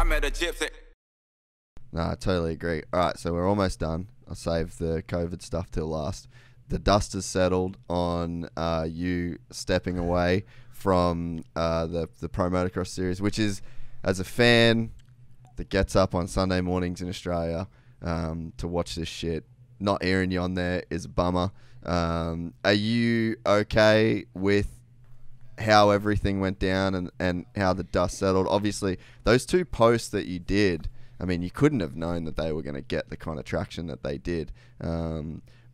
met a gypsy. No, I totally agree. All right, so we're almost done. I'll save the COVID stuff till last. The dust has settled on you stepping away from the Pro Motocross series, which is, as a fan that gets up on Sunday mornings in Australia to watch this shit, not hearing you on there is a bummer. Are you okay with how everything went down and how the dust settled? Obviously, those two posts that you did, I mean, you couldn't have known that they were going to get the kind of traction that they did.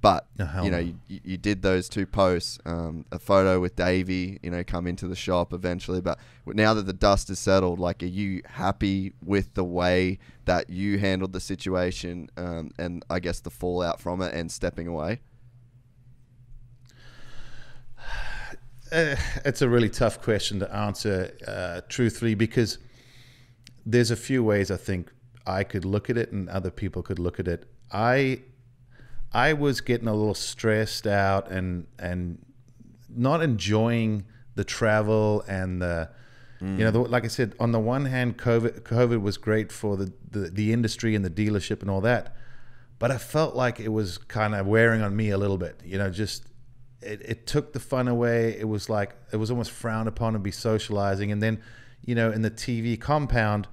But, you know, you did those two posts, a photo with Davey, you know, come into the shop eventually. But now that the dust is settled, like, are you happy with the way that you handled the situation and I guess the fallout from it and stepping away? It's a really tough question to answer truthfully, because there's a few ways I think I could look at it and other people could look at it. I was getting a little stressed out and not enjoying the travel and the you know, like I said, on the one hand, COVID was great for the industry and the dealership and all that, but I felt like it was kind of wearing on me a little bit. You know, just it took the fun away. It was like it was almost frowned upon to be socializing. And then, you know, in the TV compound,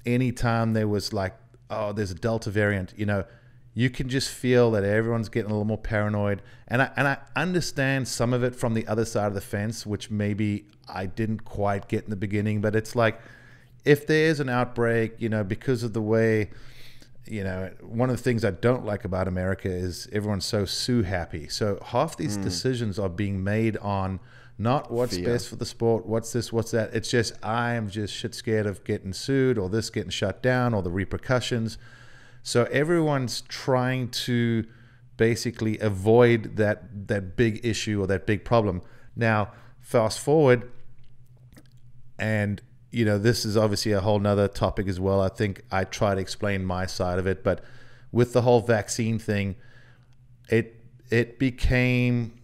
anytime there was like, oh, there's a Delta variant, you know, you can just feel that everyone's getting a little more paranoid. And I understand some of it from the other side of the fence, which maybe I didn't quite get in the beginning. But it's like, if there's an outbreak, you know, because of the way, you know, one of the things I don't like about America is everyone's so sue happy. So half these decisions are being made on not what's best for the sport, what's this, what's that. It's just, I am just shit scared of getting sued or this getting shut down or the repercussions. So everyone's trying to basically avoid that big issue or that big problem. Now, fast forward, and you know, this is obviously a whole nother topic as well. I think I try to explain my side of it, but with the whole vaccine thing, it became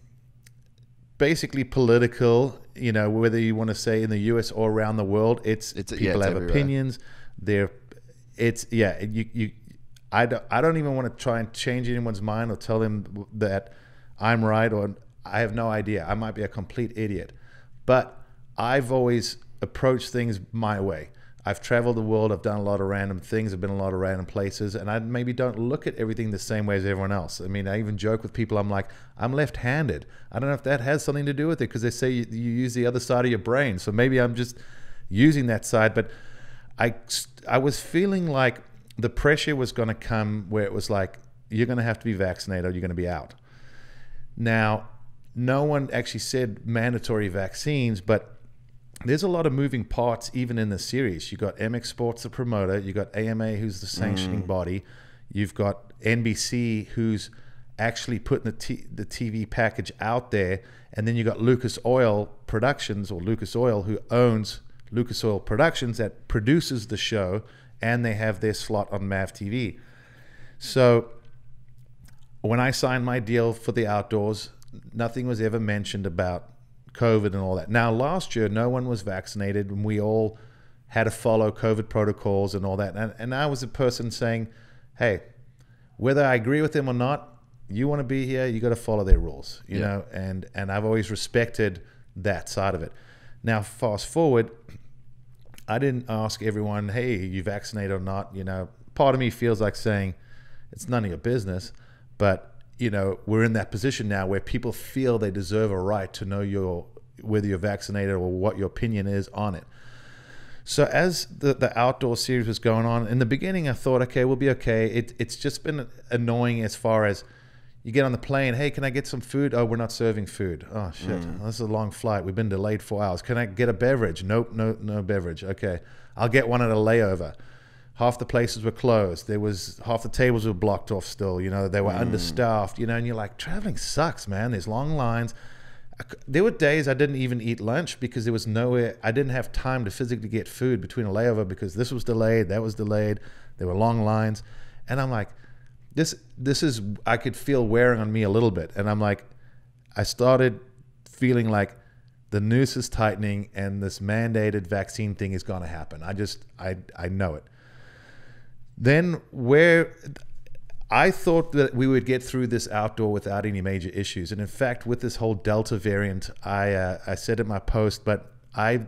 basically political, you know, whether you want to say in the US or around the world, it's people have everywhere. Opinions. I don't even want to try and change anyone's mind or tell them that I'm right, or I have no idea. I might be a complete idiot, but I've always approached things my way. I've traveled the world. I've done a lot of random things. I've been in a lot of random places, and I maybe don't look at everything the same way as everyone else. I mean, I even joke with people. I'm like, I'm left-handed. I don't know if that has something to do with it, because they say you use the other side of your brain. So maybe I'm just using that side. But I was feeling like the pressure was going to come where it was like, you're going to have to be vaccinated or you're going to be out. Now, no one actually said mandatory vaccines, but there's a lot of moving parts even in the series. You got MX Sports, the promoter. You got AMA, who's the sanctioning body. You've got NBC, who's actually putting the TV package out there. And then you got Lucas Oil Productions, or Lucas Oil, who owns Lucas Oil Productions, that produces the show, and they have their slot on MAV TV. So when I signed my deal for the outdoors, nothing was ever mentioned about COVID and all that. Now, last year, no one was vaccinated, and we all had to follow COVID protocols and all that. And I was a person saying, hey, whether I agree with them or not, you want to be here, you got to follow their rules, you know, and I've always respected that side of it. Now, fast forward, I didn't ask everyone, hey, you vaccinated or not? You know, part of me feels like saying it's none of your business, but you know, we're in that position now where people feel they deserve a right to know whether you're vaccinated or what your opinion is on it. So as the outdoor series was going on, in the beginning I thought, okay, we'll be okay. It's just been annoying as far as you get on the plane, hey, can I get some food? Oh, we're not serving food. Oh, shit, this is a long flight. We've been delayed 4 hours. Can I get a beverage? Nope, no beverage. Okay, I'll get one at a layover. Half the places were closed. Half the tables were blocked off still. You know, they were understaffed, you know, and you're like, traveling sucks, man. There's long lines. There were days I didn't even eat lunch because there was nowhere. I didn't have time to physically get food between a layover because this was delayed, that was delayed. There were long lines. And I'm like, this is, I could feel wearing on me a little bit. And I'm like, I started feeling like the noose is tightening and this mandated vaccine thing is going to happen. I know it. Then I thought that we would get through this outdoor without any major issues. And in fact, with this whole Delta variant, I said in my post, but I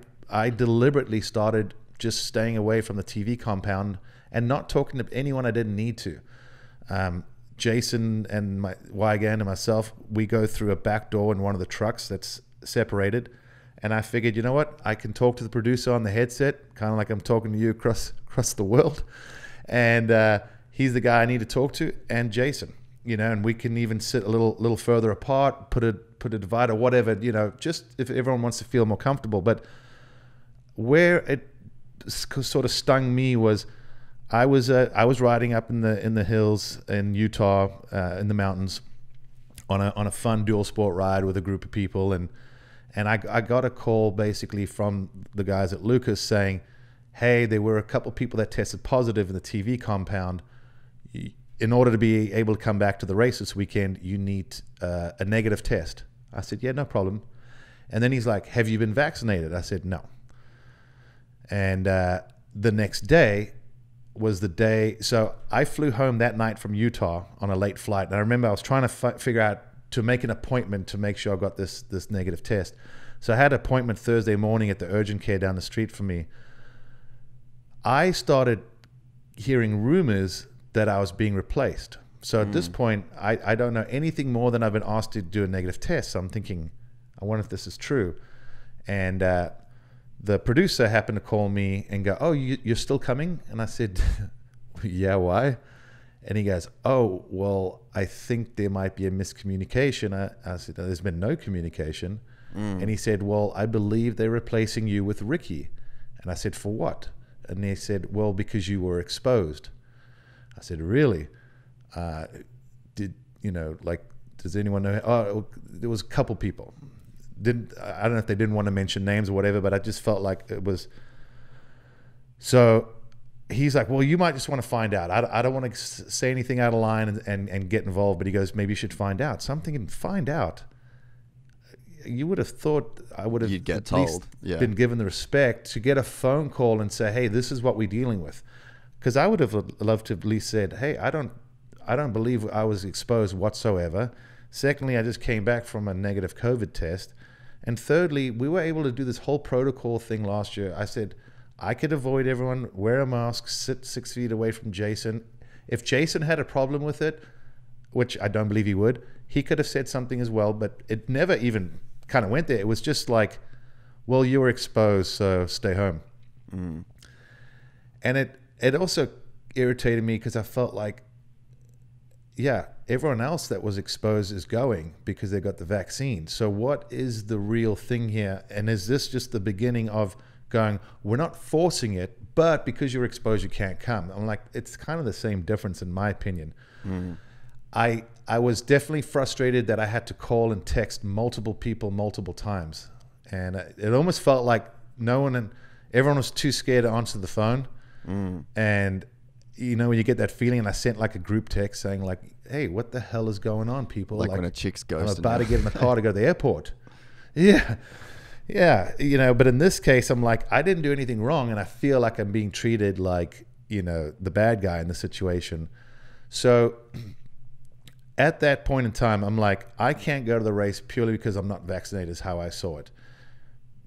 deliberately started just staying away from the TV compound and not talking to anyone I didn't need to. Jason and Weigant and myself, we go through a back door in one of the trucks that's separated. And I figured, you know what? I can talk to the producer on the headset, kind of like I'm talking to you across the world. And he's the guy I need to talk to, and Jason, and we can even sit a little further apart, put a divider, whatever, just if everyone wants to feel more comfortable. But where it sort of stung me was I was riding up in the hills in Utah, in the mountains, on a fun dual sport ride with a group of people, and I got a call basically from the guys at Lucas saying, hey, there were a couple of people that tested positive in the TV compound. In order to be able to come back to the race this weekend, you need a negative test. I said, yeah, no problem. And then he's like, have you been vaccinated? I said, no. And the next day was the day. So I flew home that night from Utah on a late flight. And I remember I was trying to figure out to make an appointment to make sure I got this negative test. So I had an appointment Thursday morning at the urgent care down the street from me. I started hearing rumors that I was being replaced. So at this point, I don't know anything more than I've been asked to do a negative test. So I'm thinking, I wonder if this is true. And the producer happened to call me and go, oh, you're still coming? And I said, yeah, why? And he goes, oh, well, I think there might be a miscommunication. I said, there's been no communication. And he said, well, I believe they're replacing you with Ricky. And I said, for what? And they said, well, because you were exposed. I said, really? Does anyone know? Oh, there was a couple people. I don't know if they didn't want to mention names or whatever, but I just felt like it was. So he's like, well, you might just want to find out. I don't want to say anything out of line and get involved, but he goes, maybe you should find out. So I'm thinking, find out. You would have thought I would have at least been given the respect to get a phone call and say, hey, this is what we're dealing with. Because I would have loved to at least said, hey, I don't believe I was exposed whatsoever. Secondly, I just came back from a negative COVID test. And thirdly, we were able to do this whole protocol thing last year. I said, I could avoid everyone, wear a mask, sit 6 feet away from Jason. If Jason had a problem with it, which I don't believe he would, he could have said something as well, but it never even kind of went there. It was just like, well, you were exposed, so stay home. And it also irritated me because I felt like, yeah, everyone else that was exposed is going because they got the vaccine. So what is the real thing here? And is this just the beginning of going, we're not forcing it, but because you're exposed, you can't come? I'm like, it's kind of the same difference in my opinion. I was definitely frustrated that I had to call and text multiple people multiple times. And it almost felt like everyone was too scared to answer the phone. And when you get that feeling, and I sent like a group text saying like, hey, what the hell is going on, people? Like when a chick's ghosting. I'm about to get in the car to go to the airport. Yeah. But in this case, I'm like, I didn't do anything wrong. And I feel like I'm being treated like, the bad guy in the situation. So at that point in time, I'm like, I can't go to the race purely because I'm not vaccinated is how I saw it.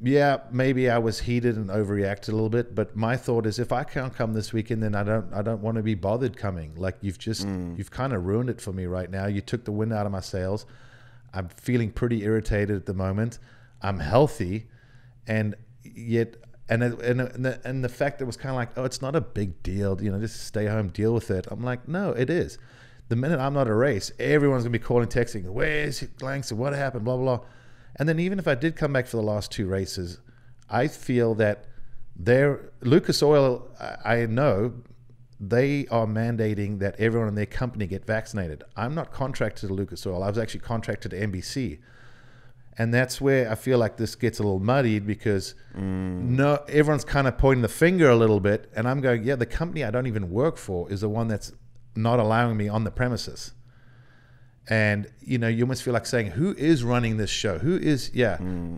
Yeah, maybe I was heated and overreacted a little bit, but my thought is if I can't come this weekend, then I don't want to be bothered coming. Like you've kind of ruined it for me right now. You took the wind out of my sails. I'm feeling pretty irritated at the moment. I'm healthy, and yet the fact that it was kind of like, oh, it's not a big deal, just stay home, deal with it. I'm like, no, it is. The minute I'm not at a race, everyone's gonna be calling, texting, where's Langston? What happened? Blah, blah, blah. And then even if I did come back for the last two races, I feel that Lucas Oil, I know they are mandating that everyone in their company get vaccinated. I'm not contracted to Lucas Oil. I was actually contracted to NBC. And that's where I feel like this gets a little muddied because everyone's kind of pointing the finger a little bit. And I'm going, yeah, the company I don't even work for is the one that's not allowing me on the premises. And, you know, you almost feel like saying, who is running this show? Who is,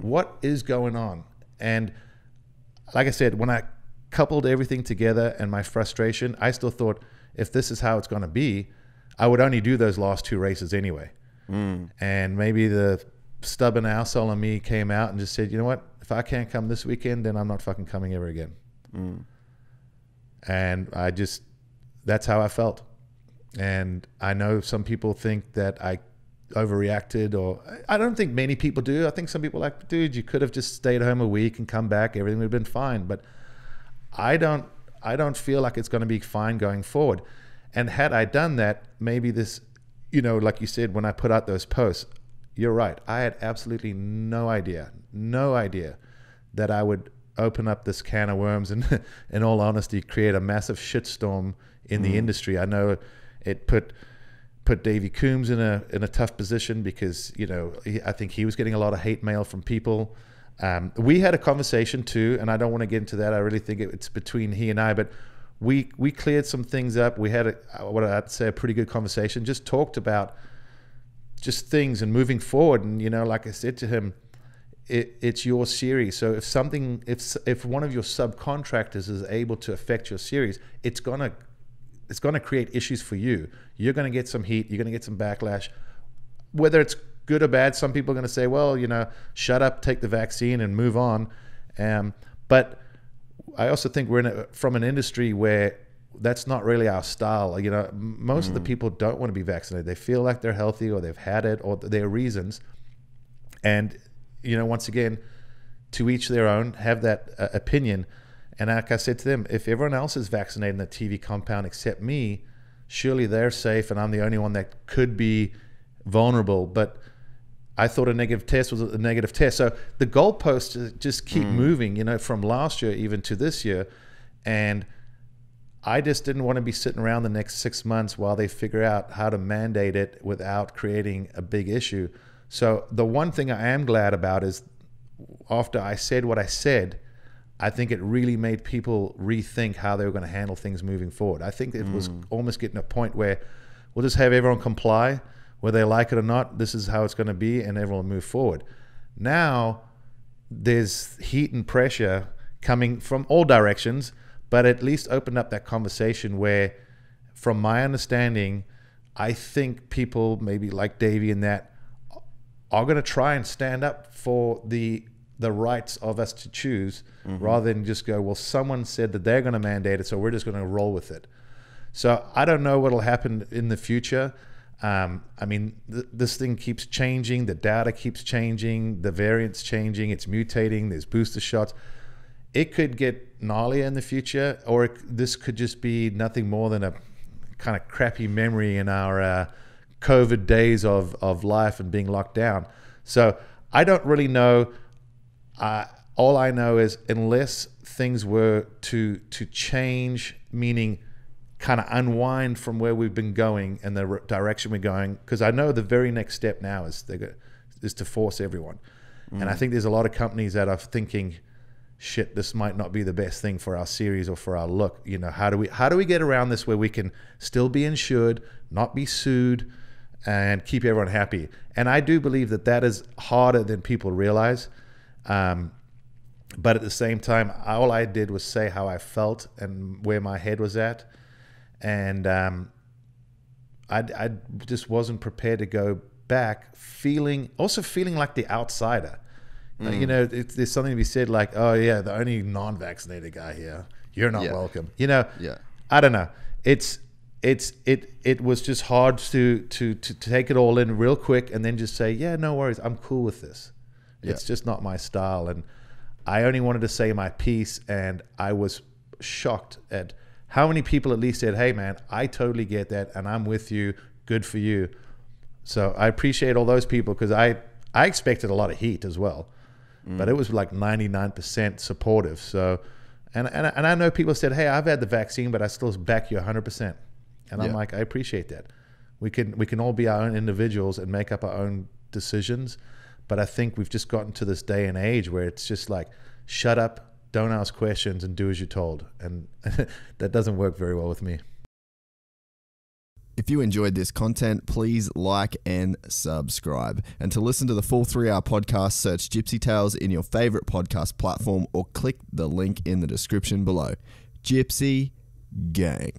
what is going on? And like I said, when I coupled everything together and my frustration, I still thought, if this is how it's going to be, I would only do those last 2 races anyway. And maybe the stubborn arsehole in me came out and just said, you know what, if I can't come this weekend, then I'm not fucking coming ever again. And that's how I felt. And I know some people think that I overreacted, or I don't think many people do. I think some people are like, dude, you could have just stayed home a week and come back, everything would have been fine. But I don't feel like it's going to be fine going forward. And had I done that, maybe this, you know, like you said, when I put out those posts, you're right. I had absolutely no idea that I would open up this can of worms and, in all honesty, create a massive shitstorm in the industry. I know it put Davey Coombs in a tough position because, you know, I think he was getting a lot of hate mail from people. We had a conversation too, and I don't want to get into that. I really think it's between he and I, but we cleared some things up. We had what I'd say a pretty good conversation. Just talked about just things and moving forward. And, you know, like I said to him, it's your series. So if one of your subcontractors is able to affect your series, it's gonna create issues for you. You're gonna get some heat. You're gonna get some backlash, whether it's good or bad. Some people are gonna say, well, you know, shut up, take the vaccine, and move on. But I also think we're from an industry where that's not really our style. You know, most of the people don't want to be vaccinated. They feel like they're healthy, or they've had it, or there are reasons. And, you know, once again, to each their own, have that opinion. And like I said to them, if everyone else is vaccinated in the TV compound except me, surely they're safe and I'm the only one that could be vulnerable. But I thought a negative test was a negative test. So the goalposts just keep moving, you know, from last year even to this year. And I just didn't want to be sitting around the next 6 months while they figure out how to mandate it without creating a big issue. So the one thing I am glad about is after I said what I said, I think it really made people rethink how they were going to handle things moving forward. I think it was almost getting a point where we'll just have everyone comply, whether they like it or not. This is how it's going to be, and everyone will move forward. Now there's heat and pressure coming from all directions, but at least opened up that conversation where, from my understanding, I think people maybe like Davey and that are going to try and stand up for the rights of us to choose, rather than just go, well, someone said that they're going to mandate it, so we're just going to roll with it. So I don't know what will happen in the future. I mean, this thing keeps changing. The data keeps changing. The variant's changing. It's mutating. There's booster shots. It could get gnarlier in the future, or this could just be nothing more than a kind of crappy memory in our COVID days of life and being locked down. So I don't really know. All I know is, unless things were to change, meaning kind of unwind from where we've been going and the direction we're going, because I know the very next step now is to force everyone. And I think there's a lot of companies that are thinking, shit, this might not be the best thing for our series or for our look. You know, how do we get around this where we can still be insured, not be sued, and keep everyone happy? And I do believe that is harder than people realize. But at the same time, all I did was say how I felt and where my head was at. And I just wasn't prepared to go back feeling like the outsider. You know, there's something to be said like, oh yeah, the only non-vaccinated guy here, you're not welcome. You know, I don't know. It was just hard to take it all in real quick and then just say, yeah, no worries, I'm cool with this. It's just not my style. And I only wanted to say my piece, and I was shocked at how many people at least said, hey man, I totally get that and I'm with you, good for you. So I appreciate all those people, because I expected a lot of heat as well, but it was like 99% supportive. So, and I know people said, hey, I've had the vaccine, but I still back you 100%. And I'm like, I appreciate that. We can all be our own individuals and make up our own decisions. But I think we've just gotten to this day and age where it's just like, shut up, don't ask questions, and do as you're told. And that doesn't work very well with me. If you enjoyed this content, please like and subscribe. And to listen to the full 3-hour podcast, search Gypsy Tales in your favorite podcast platform or click the link in the description below. Gypsy Gang.